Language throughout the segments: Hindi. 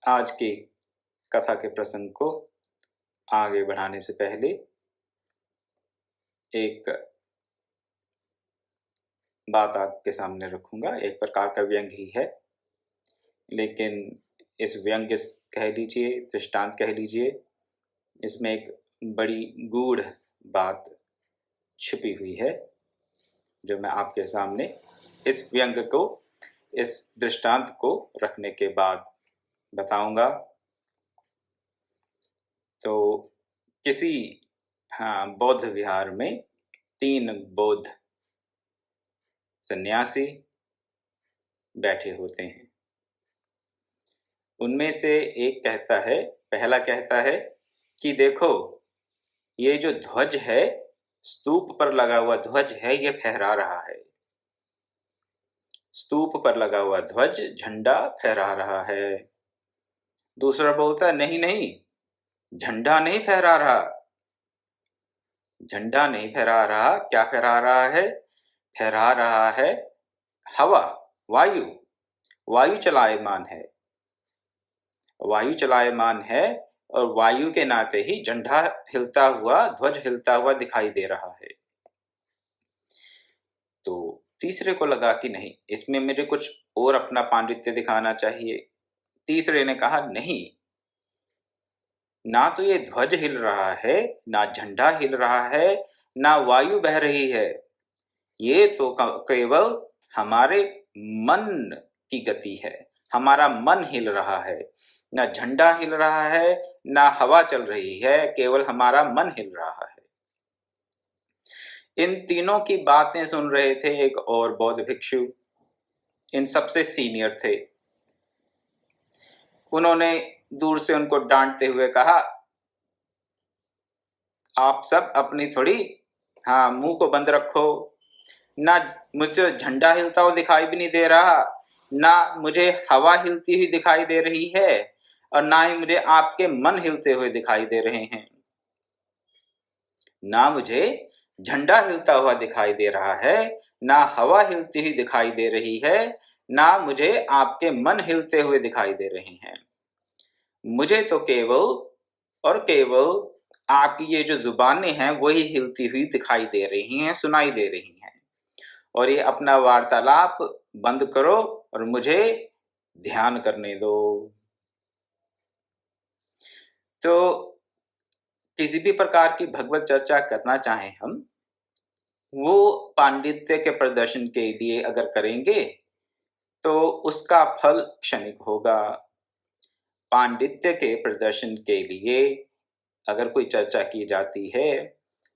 आज की कथा के प्रसंग को आगे बढ़ाने से पहले एक बात आपके सामने रखूंगा। एक प्रकार का व्यंग ही है, लेकिन इस व्यंग कह लीजिए, दृष्टांत कह लीजिए, इसमें एक बड़ी गूढ़ बात छुपी हुई है जो मैं आपके सामने इस व्यंग को, इस दृष्टांत को रखने के बाद बताऊंगा। तो किसी बौद्ध विहार में 3 बौद्ध सन्यासी बैठे होते हैं। उनमें से एक कहता है, पहला कहता है कि देखो, ये जो ध्वज है, स्तूप पर लगा हुआ ध्वज है, ये फहरा रहा है। स्तूप पर लगा हुआ ध्वज झंडा फहरा रहा है। दूसरा बोलता है नहीं नहीं, झंडा नहीं फहरा रहा, झंडा नहीं फहरा रहा। क्या फहरा रहा है? फहरा रहा है हवा, वायु। वायु चलायमान है, वायु चलायमान है, और वायु के नाते ही झंडा हिलता हुआ, ध्वज हिलता हुआ दिखाई दे रहा है। तो तीसरे को लगा कि नहीं, इसमें मुझे कुछ और अपना पांडित्य दिखाना चाहिए। तीसरे ने कहा नहीं, ना तो ये ध्वज हिल रहा है, ना झंडा हिल रहा है, ना वायु बह रही है, ये तो केवल हमारे मन की गति है। हमारा मन हिल रहा है, ना झंडा हिल रहा है, ना हवा चल रही है, केवल हमारा मन हिल रहा है। इन तीनों की बातें सुन रहे थे एक और बौद्ध भिक्षु, इन सबसे सीनियर थे। उन्होंने दूर से उनको डांटते हुए कहा, आप सब अपनी थोड़ी मुंह को बंद रखो। ना मुझे झंडा हिलता हुआ दिखाई भी नहीं दे रहा, ना मुझे हवा हिलती हुई दिखाई दे रही है, और ना ही मुझे आपके मन हिलते हुए दिखाई दे रहे हैं। ना मुझे झंडा हिलता हुआ दिखाई दे रहा है, ना हवा हिलती हुई दिखाई दे रही है, ना मुझे आपके मन हिलते हुए दिखाई दे रहे हैं। मुझे तो केवल और केवल आपकी ये जो जुबानें हैं वही हिलती हुई दिखाई दे रही हैं, सुनाई दे रही हैं। और ये अपना वार्तालाप बंद करो और मुझे ध्यान करने दो। तो किसी भी प्रकार की भगवत चर्चा करना चाहें हम, वो पांडित्य के प्रदर्शन के लिए अगर करेंगे तो उसका फल क्षणिक होगा। पांडित्य के प्रदर्शन के लिए अगर कोई चर्चा की जाती है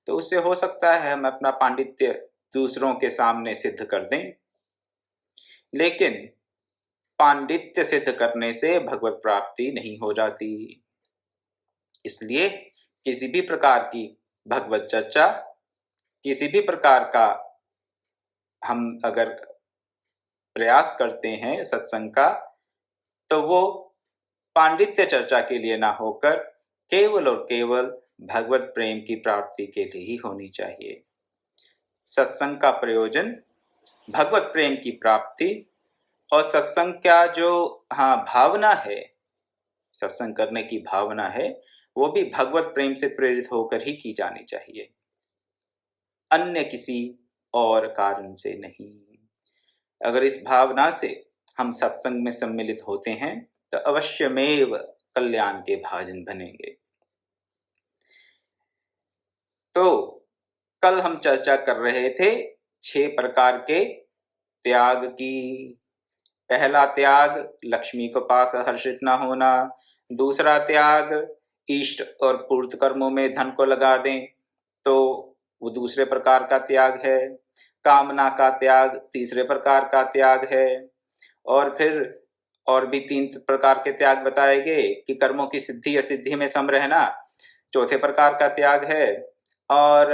तो उससे हो सकता है हम अपना पांडित्य दूसरों के सामने सिद्ध कर दें, लेकिन पांडित्य सिद्ध करने से भगवत प्राप्ति नहीं हो जाती। इसलिए किसी भी प्रकार की भगवत चर्चा, किसी भी प्रकार का हम अगर प्रयास करते हैं सत्संग का, तो वो पांडित्य चर्चा के लिए ना होकर केवल और केवल भगवत प्रेम की प्राप्ति के लिए ही होनी चाहिए। सत्संग का प्रयोजन भगवत प्रेम की प्राप्ति, और सत्संग का जो भावना है, सत्संग करने की भावना है, वो भी भगवत प्रेम से प्रेरित होकर ही की जानी चाहिए, अन्य किसी और कारण से नहीं। अगर इस भावना से हम सत्संग में सम्मिलित होते हैं तो अवश्यमेव कल्याण के भाजन बनेंगे। तो कल हम चर्चा कर रहे थे 6 प्रकार के त्याग की। पहला त्याग लक्ष्मी को पाकर हर्षित न होना। दूसरा त्याग इष्ट और पूर्त कर्मों में धन को लगा दें, तो वो दूसरे प्रकार का त्याग है। कामना का त्याग तीसरे प्रकार का त्याग है। और फिर और भी 3 प्रकार के त्याग बताए गए कि कर्मों की सिद्धि असिद्धि में सम रहना चौथे प्रकार का त्याग है, और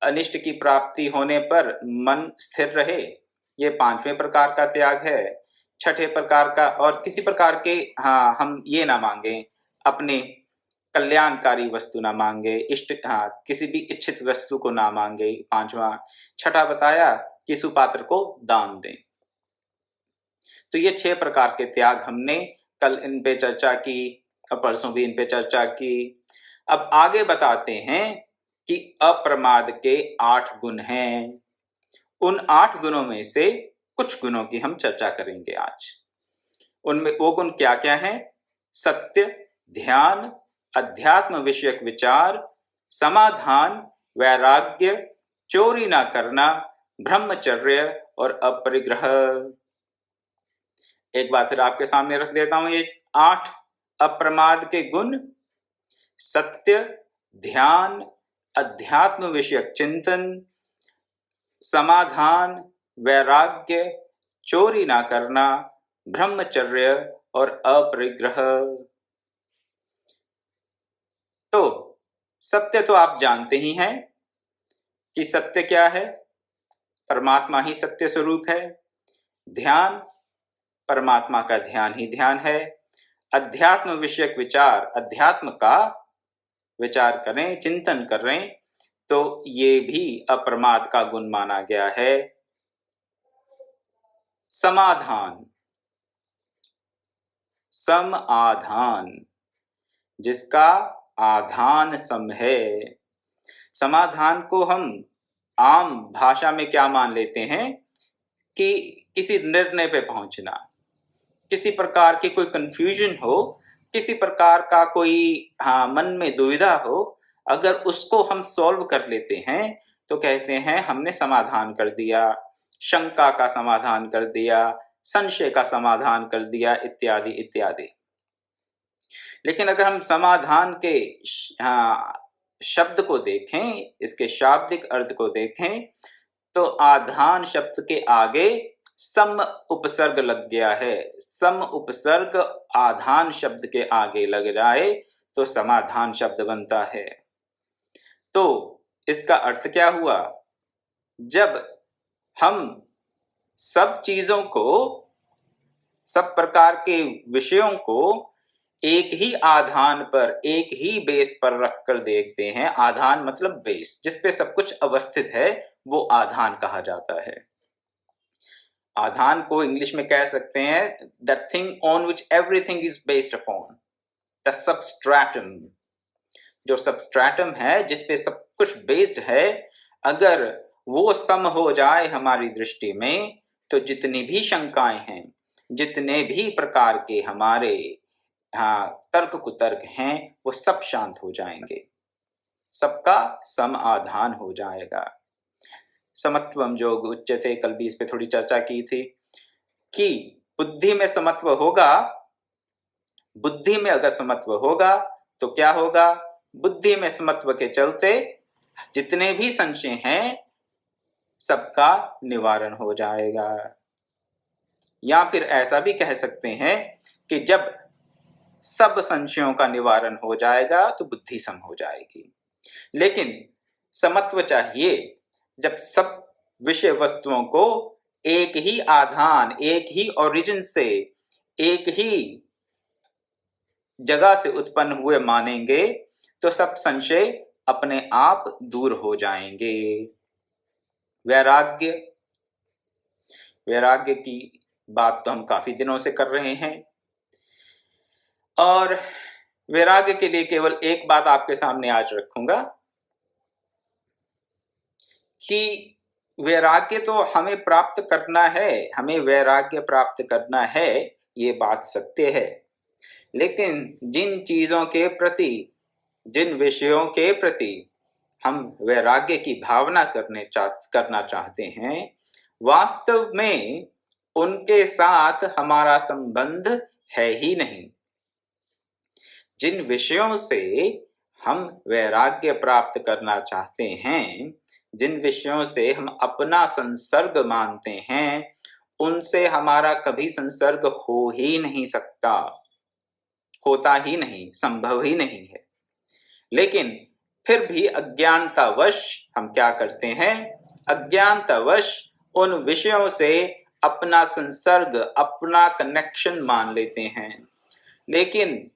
अनिष्ट की प्राप्ति होने पर मन स्थिर रहे, ये 5वें प्रकार का त्याग है। छठे प्रकार का, और किसी प्रकार के हम ये ना मांगे, अपने कल्याणकारी वस्तु ना मांगे, इष्ट किसी भी इच्छित वस्तु को ना मांगे, 5वां। छठा बताया कि सुपात्र को दान दें। तो ये 6 प्रकार के त्याग हमने कल इन पे चर्चा की और परसों भी इन पे चर्चा की। अब आगे बताते हैं कि अप्रमाद के 8 गुण हैं। उन 8 गुणों में से कुछ गुणों की हम चर्चा करेंगे आज। उनमें वो गुण क्या क्या हैं? सत्य, ध्यान, अध्यात्म विषयक विचार, समाधान, वैराग्य, चोरी ना करना, ब्रह्मचर्य और अपरिग्रह। एक बार फिर आपके सामने रख देता हूं ये 8 अप्रमाद के गुण। सत्य, ध्यान, अध्यात्म विषयक चिंतन, समाधान, वैराग्य, चोरी ना करना, ब्रह्मचर्य और अपरिग्रह। तो सत्य तो आप जानते ही हैं कि सत्य क्या है? परमात्मा ही सत्य स्वरूप है। ध्यान, परमात्मा का ध्यान ही ध्यान है। अध्यात्म विषयक विचार, अध्यात्म का विचार करें, चिंतन करें, तो ये भी अप्रमाद का गुण माना गया है। समाधान, सम आधान, जिसका आधान सम है। समाधान को हम आम भाषा में क्या मान लेते हैं कि किसी निर्णय पे पहुंचना, किसी प्रकार की कोई कंफ्यूजन हो, किसी प्रकार का कोई मन में दुविधा हो, अगर उसको हम सॉल्व कर लेते हैं तो कहते हैं हमने समाधान कर दिया, शंका का समाधान कर दिया, संशय का समाधान कर दिया, इत्यादि इत्यादि। लेकिन अगर हम समाधान के शब्द को देखें, इसके शाब्दिक अर्थ को देखें, तो आधान शब्द के आगे सम उपसर्ग लग गया है। सम उपसर्ग आधान शब्द के आगे लग जाए तो समाधान शब्द बनता है। तो इसका अर्थ क्या हुआ? जब हम सब चीजों को, सब प्रकार के विषयों को एक ही आधान पर, एक ही बेस पर रखकर देखते हैं। आधान मतलब बेस, जिस पे सब कुछ अवस्थित है, वो आधान कहा जाता है। आधान को इंग्लिश में कह सकते हैं that thing on which everything is based upon, the substratum. जो सबस्ट्रेटम है, जिस पे सब कुछ बेस्ड है, अगर वो सम हो जाए हमारी दृष्टि में, तो जितनी भी शंकाएं हैं, जितने भी प्रकार के हमारे तर्क कुतर्क हैं, वो सब शांत हो जाएंगे, सबका सम आधान हो जाएगा। समत्वम योग उच्यते, कल भी इस पे थोड़ी चर्चा की थी कि बुद्धि में समत्व होगा। बुद्धि में अगर समत्व होगा तो क्या होगा? बुद्धि में समत्व के चलते जितने भी संशय हैं, सबका निवारण हो जाएगा। या फिर ऐसा भी कह सकते हैं कि जब सब संशयों का निवारण हो जाएगा तो बुद्धि सम हो जाएगी। लेकिन समत्व चाहिए जब सब विषय वस्तुओं को एक ही आधान, एक ही ओरिजिन से, एक ही जगह से उत्पन्न हुए मानेंगे, तो सब संशय अपने आप दूर हो जाएंगे। वैराग्य, वैराग्य की बात तो हम काफी दिनों से कर रहे हैं, और वैराग्य के लिए केवल एक बात आपके सामने आज रखूंगा कि वैराग्य तो हमें प्राप्त करना है, हमें वैराग्य प्राप्त करना है, ये बात सत्य है। लेकिन जिन चीजों के प्रति, जिन विषयों के प्रति हम वैराग्य की भावना करना चाहते हैं, वास्तव में उनके साथ हमारा संबंध है ही नहीं। जिन विषयों से हम वैराग्य प्राप्त करना चाहते हैं, जिन विषयों से हम अपना संसर्ग मानते हैं, उनसे हमारा कभी संसर्ग हो ही नहीं सकता, होता ही नहीं, संभव ही नहीं है। लेकिन फिर भी अज्ञानतावश हम क्या करते हैं? अज्ञानतावश उन विषयों से अपना संसर्ग, अपना कनेक्शन मान लेते हैं। लेकिन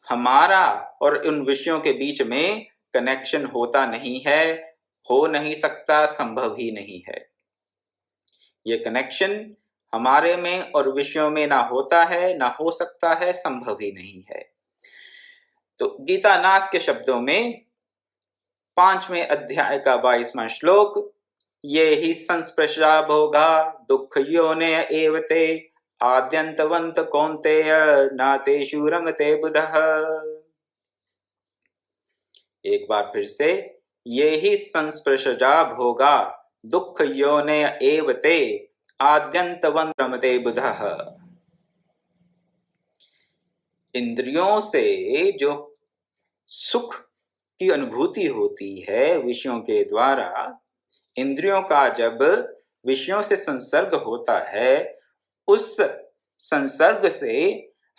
हमारा और उन विषयों के बीच में कनेक्शन होता नहीं है, हो नहीं सकता, संभव ही नहीं है। ये कनेक्शन हमारे में और विषयों में ना होता है, ना हो सकता है, संभव ही नहीं है। तो गीतानाथ के शब्दों में 5वें अध्याय का 22वां श्लोक, ये ही संस्पृशा भोगा दुख योनय एवते आद्यंतवंत कौन्तेय नातेषु रमते बुधः। एक बार फिर से, ये ही संस्पृशा भोगा दुख योनय एवते आद्यंतवंत रमते बुधः। इंद्रियों से जो सुख की अनुभूति होती है विषयों के द्वारा, इंद्रियों का जब विषयों से संसर्ग होता है, उस संसर्ग से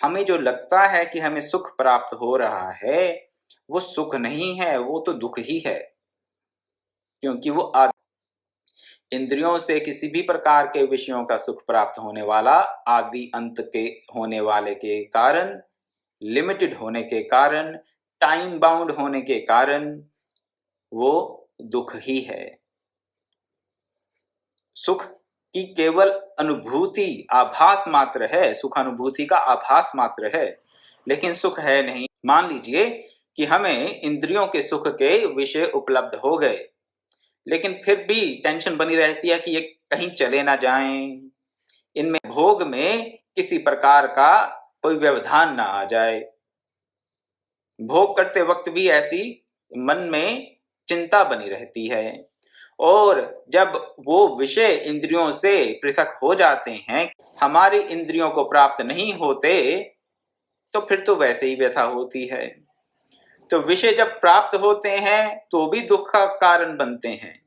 हमें जो लगता है कि हमें सुख प्राप्त हो रहा है, वो सुख नहीं है, वो तो दुख ही है। क्योंकि वो इंद्रियों से किसी भी प्रकार के विषयों का सुख प्राप्त होने वाला आदि अंत के होने वाले के कारण, लिमिटेड होने के कारण, टाइम बाउंड होने के कारण वो दुख ही है। सुख की केवल अनुभूति आभास मात्र है, सुख अनुभूति का आभास मात्र है, लेकिन सुख है नहीं। मान लीजिए कि हमें इंद्रियों के सुख के विषय उपलब्ध हो गए, लेकिन फिर भी टेंशन बनी रहती है कि ये कहीं चले ना जाएं, इनमें भोग में किसी प्रकार का कोई व्यवधान ना आ जाए। भोग करते वक्त भी ऐसी मन में चिंता बनी रहती है। और जब वो विषय इंद्रियों से पृथक हो जाते हैं, हमारी इंद्रियों को प्राप्त नहीं होते, तो फिर तो वैसे ही व्यथा होती है। तो विषय जब प्राप्त होते हैं तो भी दुख का कारण बनते हैं,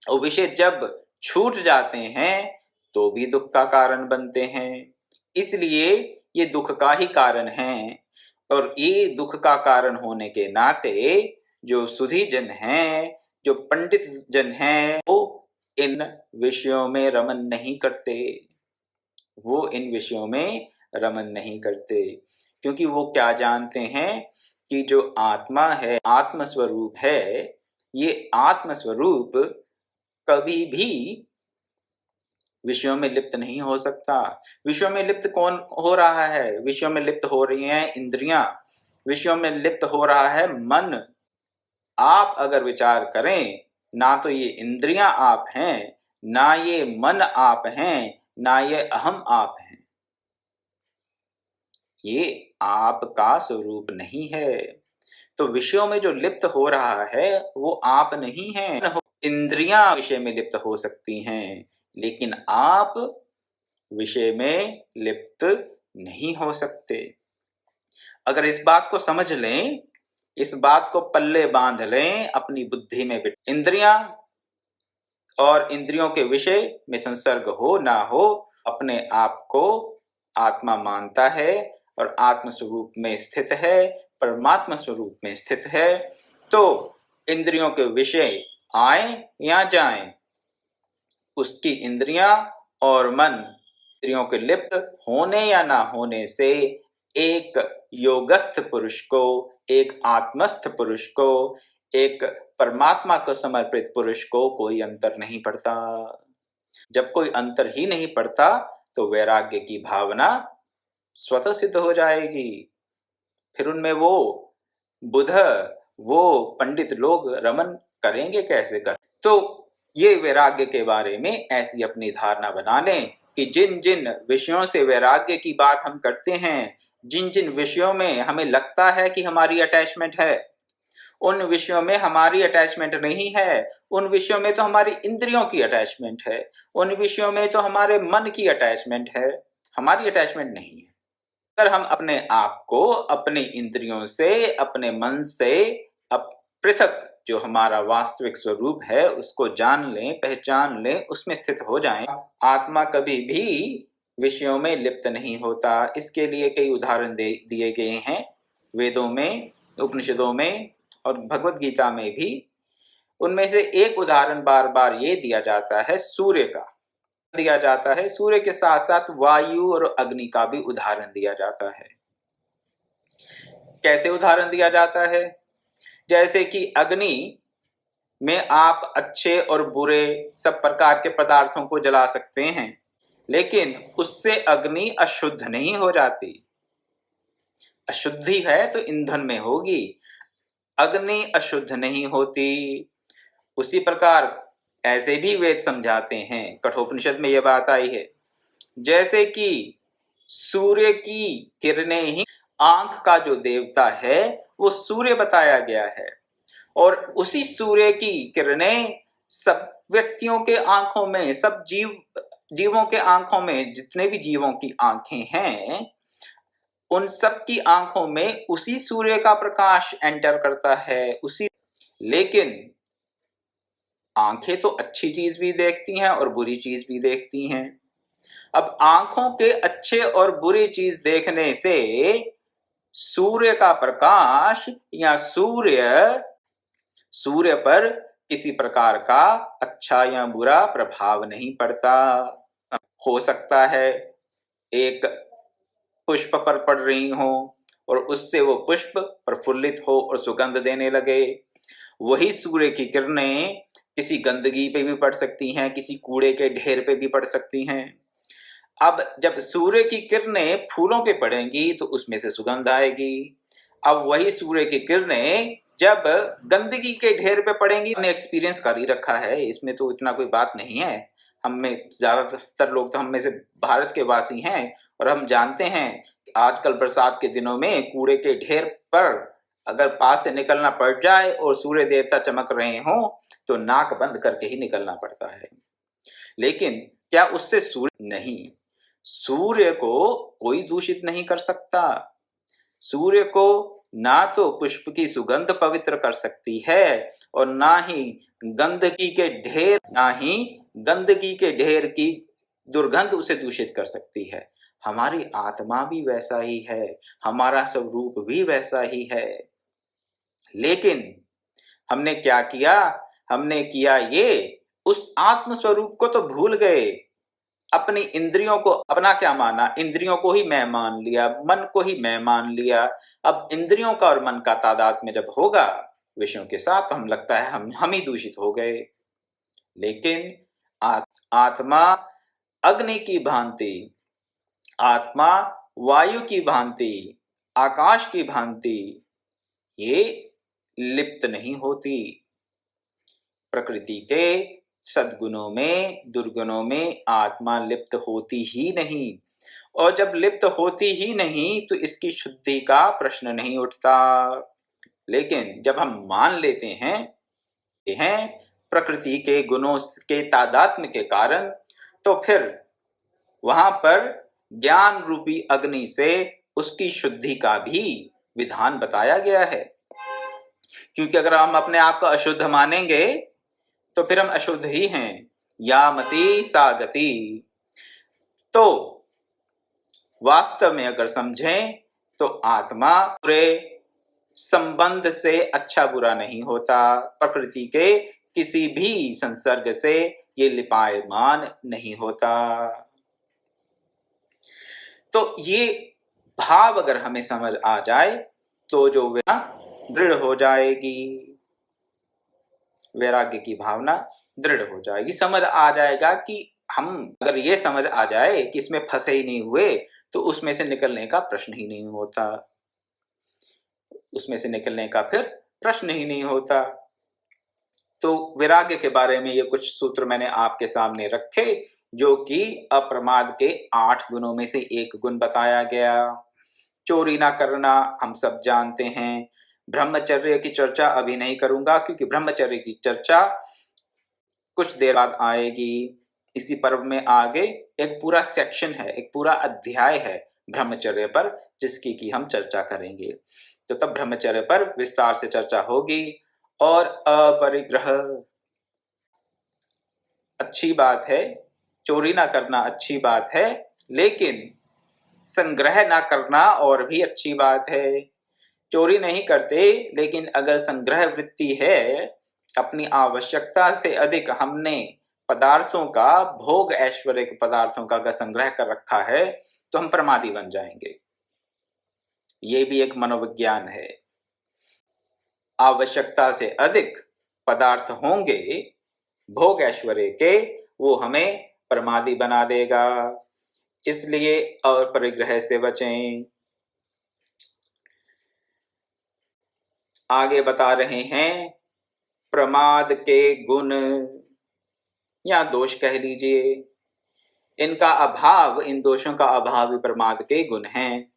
और विषय जब छूट जाते हैं तो भी दुख का कारण बनते हैं। इसलिए ये दुख का ही कारण है। और ये दुख का कारण होने के नाते जो सुधी जन हैं, जो पंडित जन हैं, वो इन विषयों में रमन नहीं करते। वो इन विषयों में रमन नहीं करते, क्योंकि वो क्या जानते हैं कि जो आत्मा है, आत्मस्वरूप है, ये आत्मस्वरूप कभी भी विषयों में लिप्त नहीं हो सकता। विषयों में लिप्त कौन हो रहा है? विषयों में लिप्त हो रही हैं इंद्रियां, विषयों में लिप्त हो रहा है मन। आप अगर विचार करें, ना तो ये इंद्रियां आप हैं, ना ये मन आप हैं, ना ये अहम आप हैं। ये आपका स्वरूप नहीं है। तो विषयों में जो लिप्त हो रहा है वो आप नहीं हैं। इंद्रियां विषय में लिप्त हो सकती हैं, लेकिन आप विषय में लिप्त नहीं हो सकते। अगर इस बात को समझ लें, इस बात को पल्ले बांध लें, अपनी बुद्धि में इंद्रियां और इंद्रियों के विषय में संसर्ग हो ना हो, अपने आप को आत्मा मानता है और आत्म स्वरूप में स्थित है, परमात्मा स्वरूप में स्थित है, तो इंद्रियों के विषय आए या जाएं, उसकी इंद्रियां और मन इंद्रियों के लिप्त होने या ना होने से एक योगस्थ पुरुष को, एक आत्मस्थ पुरुष को, एक परमात्मा को समर्पित पुरुष को कोई अंतर नहीं पड़ता। जब कोई अंतर ही नहीं पड़ता तो वैराग्य की भावना स्वतः सिद्ध हो जाएगी। फिर उनमें वो बुध, वो पंडित लोग रमन करेंगे कैसे कर? तो ये वैराग्य के बारे में ऐसी अपनी धारणा बना लें कि जिन जिन विषयों से वैराग्य की बात हम करते हैं, जिन जिन विषयों में हमें लगता है कि हमारी अटैचमेंट है, उन विषयों में हमारी अटैचमेंट नहीं है। उन विषयों में तो हमारी इंद्रियों की अटैचमेंट है, उन विषयों में तो हमारे मन की अटैचमेंट है, हमारी अटैचमेंट नहीं है। अगर हम अपने आप को अपनी इंद्रियों से, अपने मन से पृथक जो हमारा वास्तविक स्वरूप है उसको जान लें, पहचान लें, उसमें स्थित हो जाएं, आत्मा कभी भी विषयों में लिप्त नहीं होता। इसके लिए कई उदाहरण दिए गए हैं वेदों में, उपनिषदों में और भगवत गीता में भी। उनमें से एक उदाहरण बार बार ये दिया जाता है, सूर्य का दिया जाता है। सूर्य के साथ साथ वायु और अग्नि का भी उदाहरण दिया जाता है। कैसे उदाहरण दिया जाता है? जैसे कि अग्नि में आप अच्छे और बुरे सब प्रकार के पदार्थों को जला सकते हैं, लेकिन उससे अग्नि अशुद्ध नहीं हो जाती। अशुद्धि है तो ईंधन में होगी, अग्नि अशुद्ध नहीं होती। उसी प्रकार ऐसे भी वेद समझाते हैं, कठोपनिषद में यह बात आई है, जैसे कि सूर्य की किरणें ही, आंख का जो देवता है वो सूर्य बताया गया है, और उसी सूर्य की किरणें सब व्यक्तियों के आंखों में, सब जीवों के आंखों में, जितने भी जीवों की आंखें हैं उन सब की आंखों में उसी सूर्य का प्रकाश एंटर करता है, उसी। लेकिन आंखें तो अच्छी चीज भी देखती हैं और बुरी चीज भी देखती हैं। अब आंखों के अच्छे और बुरी चीज देखने से सूर्य का प्रकाश या सूर्य पर किसी प्रकार का अच्छा या बुरा प्रभाव नहीं पड़ता। हो सकता है एक पुष्प पर पड़ रही हो और उससे वो पुष्प प्रफुल्लित हो और सुगंध देने लगे। वही सूर्य की किरणें किसी गंदगी पे भी पड़ सकती हैं, किसी कूड़े के ढेर पे भी पड़ सकती हैं। अब जब सूर्य की किरणें फूलों पे पड़ेंगी तो उसमें से सुगंध आएगी। अब वही सूर्य की किरणें जब गंदगी के ढेर पे पड़ेंगी, हमने एक्सपीरियंस कर ही रखा है, इसमें तो इतना कोई बात नहीं है। हम में ज्यादातर लोग तो हम में से भारत के वासी हैं और हम जानते हैं कि आजकल बरसात के दिनों में कूड़े के ढेर पर अगर पास से निकलना पड़ जाए और सूर्य देवता चमक रहे हों तो नाक बंद करके ही निकलना पड़ता है। लेकिन क्या उससे सूर्य नहीं, सूर्य को कोई दूषित नहीं कर सकता। सूर्य को ना तो पुष्प की सुगंध पवित्र कर सकती है और ना ही गंदगी के ढेर की दुर्गंध उसे दूषित कर सकती है। हमारी आत्मा भी वैसा ही है, हमारा स्वरूप भी वैसा ही है। लेकिन हमने क्या किया, हमने किया ये, उस आत्म स्वरूप को तो भूल गए। अपनी इंद्रियों को अपना क्या माना, इंद्रियों को ही मैं मान लिया, मन को ही मैं मान लिया। अब इंद्रियों का और मन का तादाद में जब होगा विषयों के साथ तो हम लगता है हम ही दूषित हो गए। लेकिन आत्मा अग्नि की भांति, आत्मा वायु की भांति, आकाश की भांति ये लिप्त नहीं होती। प्रकृति के सद्गुणों में, दुर्गुणों में आत्मा लिप्त होती ही नहीं, और जब लिप्त होती ही नहीं तो इसकी शुद्धि का प्रश्न नहीं उठता। लेकिन जब हम मान लेते हैं प्रकृति के गुणों के तादात्म्य के कारण, तो फिर वहां पर ज्ञान रूपी अग्नि से उसकी शुद्धि का भी विधान बताया गया है। क्योंकि अगर हम अपने आप को अशुद्ध मानेंगे तो फिर हम अशुद्ध ही हैं। या मति सा गति। तो वास्तव में अगर समझें तो आत्मा पूरे संबंध से अच्छा बुरा नहीं होता, प्रकृति के किसी भी संसर्ग से ये लिपायमान नहीं होता। तो ये भाव अगर हमें समझ आ जाए तो जो दृढ़ हो जाएगी, वैराग्य की भावना दृढ़ हो जाएगी। समझ आ जाएगा कि हम अगर ये समझ आ जाए कि इसमें फंसे ही नहीं हुए तो उसमें से निकलने का प्रश्न ही नहीं होता, उसमें से निकलने का फिर प्रश्न ही नहीं होता। तो वैराग्य के बारे में ये कुछ सूत्र मैंने आपके सामने रखे, जो कि अप्रमाद के 8 गुणों में से एक गुण बताया गया। चोरी ना करना हम सब जानते हैं। ब्रह्मचर्य की चर्चा अभी नहीं करूंगा क्योंकि ब्रह्मचर्य की चर्चा कुछ देर बाद आएगी। इसी पर्व में आगे एक पूरा सेक्शन है, एक पूरा अध्याय है ब्रह्मचर्य पर, जिसकी की हम चर्चा करेंगे। तो तब ब्रह्मचर्य पर विस्तार से चर्चा होगी। और अपरिग्रह अच्छी बात है, चोरी ना करना अच्छी बात है, लेकिन संग्रह ना करना और भी अच्छी बात है। चोरी नहीं करते, लेकिन अगर संग्रह वृत्ति है, अपनी आवश्यकता से अधिक हमने पदार्थों का, भोग ऐश्वर्य के पदार्थों का अगर संग्रह कर रखा है तो हम प्रमादी बन जाएंगे। ये भी एक मनोविज्ञान है। आवश्यकता से अधिक पदार्थ होंगे भोग ऐश्वर्य के, वो हमें प्रमादी बना देगा। इसलिए अपरिग्रह से बचें। आगे बता रहे हैं प्रमाद के गुण या दोष कह लीजिए। इनका अभाव, इन दोषों का अभाव ही प्रमाद के गुण हैं।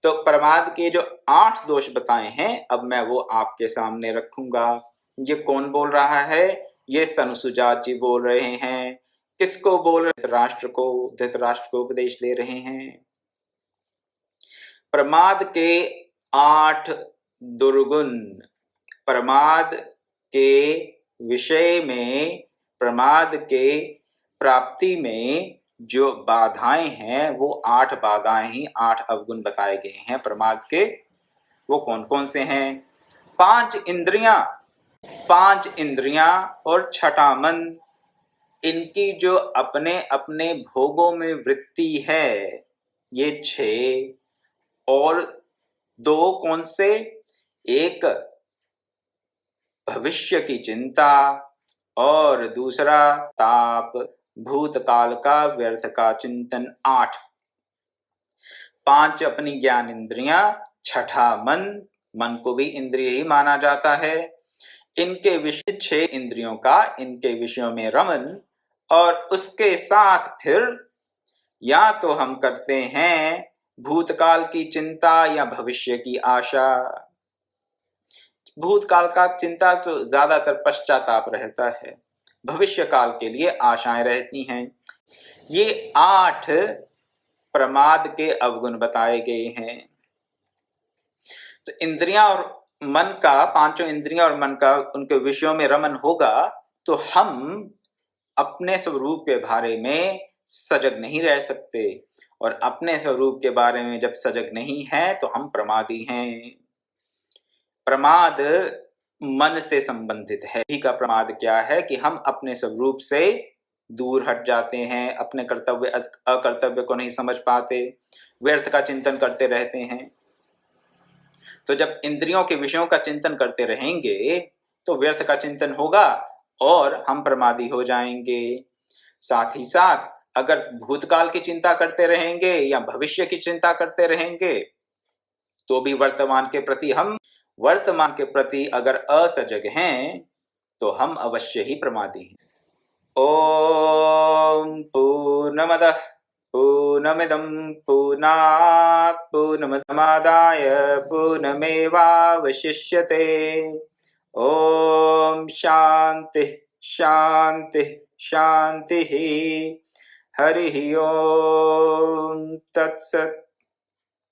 तो प्रमाद के जो 8 दोष बताए हैं, अब मैं वो आपके सामने रखूंगा। ये कौन बोल रहा है? ये सनुसुजात जी बोल रहे हैं। किसको बोल रहे? धृतराष्ट्र को। धृतराष्ट्र को उपदेश दे रहे हैं। प्रमाद के 8 दुर्गुण। प्रमाद के विषय में, प्रमाद के प्राप्ति में जो बाधाएं हैं, वो 8 बाधाएं ही 8 अवगुण बताए गए हैं प्रमाद के। वो कौन कौन से हैं? 5 इंद्रियां, 5 इंद्रियां और छठा मन, इनकी जो अपने अपने भोगों में वृत्ति है, ये 6। और 2 कौन से? एक भविष्य की चिंता और दूसरा ताप, भूतकाल का व्यर्थ का चिंतन। 8। 5 अपनी ज्ञान इंद्रियां, छठा मन, मन को भी इंद्रिय ही माना जाता है। इनके विषय 6 इंद्रियों का, इनके विषयों में रमन, और उसके साथ फिर या तो हम करते हैं भूतकाल की चिंता या भविष्य की आशा। भूतकाल का चिंता तो ज्यादातर पश्चाताप रहता है, भविष्य काल के लिए आशाएं रहती हैं। ये 8 प्रमाद के अवगुण बताए गए हैं। तो इंद्रियां और मन का, 5 इंद्रियां और मन का, उनके विषयों में रमन होगा तो हम अपने स्वरूप के बारे में सजग नहीं रह सकते, और अपने स्वरूप के बारे में जब सजग नहीं है तो हम प्रमादी हैं। प्रमाद मन से संबंधित है। ही का प्रमाद क्या है कि हम अपने स्वरूप से दूर हट जाते हैं, अपने कर्तव्य अकर्तव्य को नहीं समझ पाते, व्यर्थ का चिंतन करते रहते हैं। तो जब इंद्रियों के विषयों का चिंतन करते रहेंगे तो व्यर्थ का चिंतन होगा और हम प्रमादी हो जाएंगे। साथ ही साथ अगर भूतकाल की चिंता करते रहेंगे या भविष्य की चिंता करते रहेंगे तो भी वर्तमान के प्रति अगर असजग हैं तो हम अवश्य ही प्रमादी हैं। ओम पूर्णमदः पूर्णमिदं पूर्णात् पूर्णमुदमादाय पूर्णमेवावशिष्यते। ओम शांति शांति शांति। हरि ओम तत्सत्।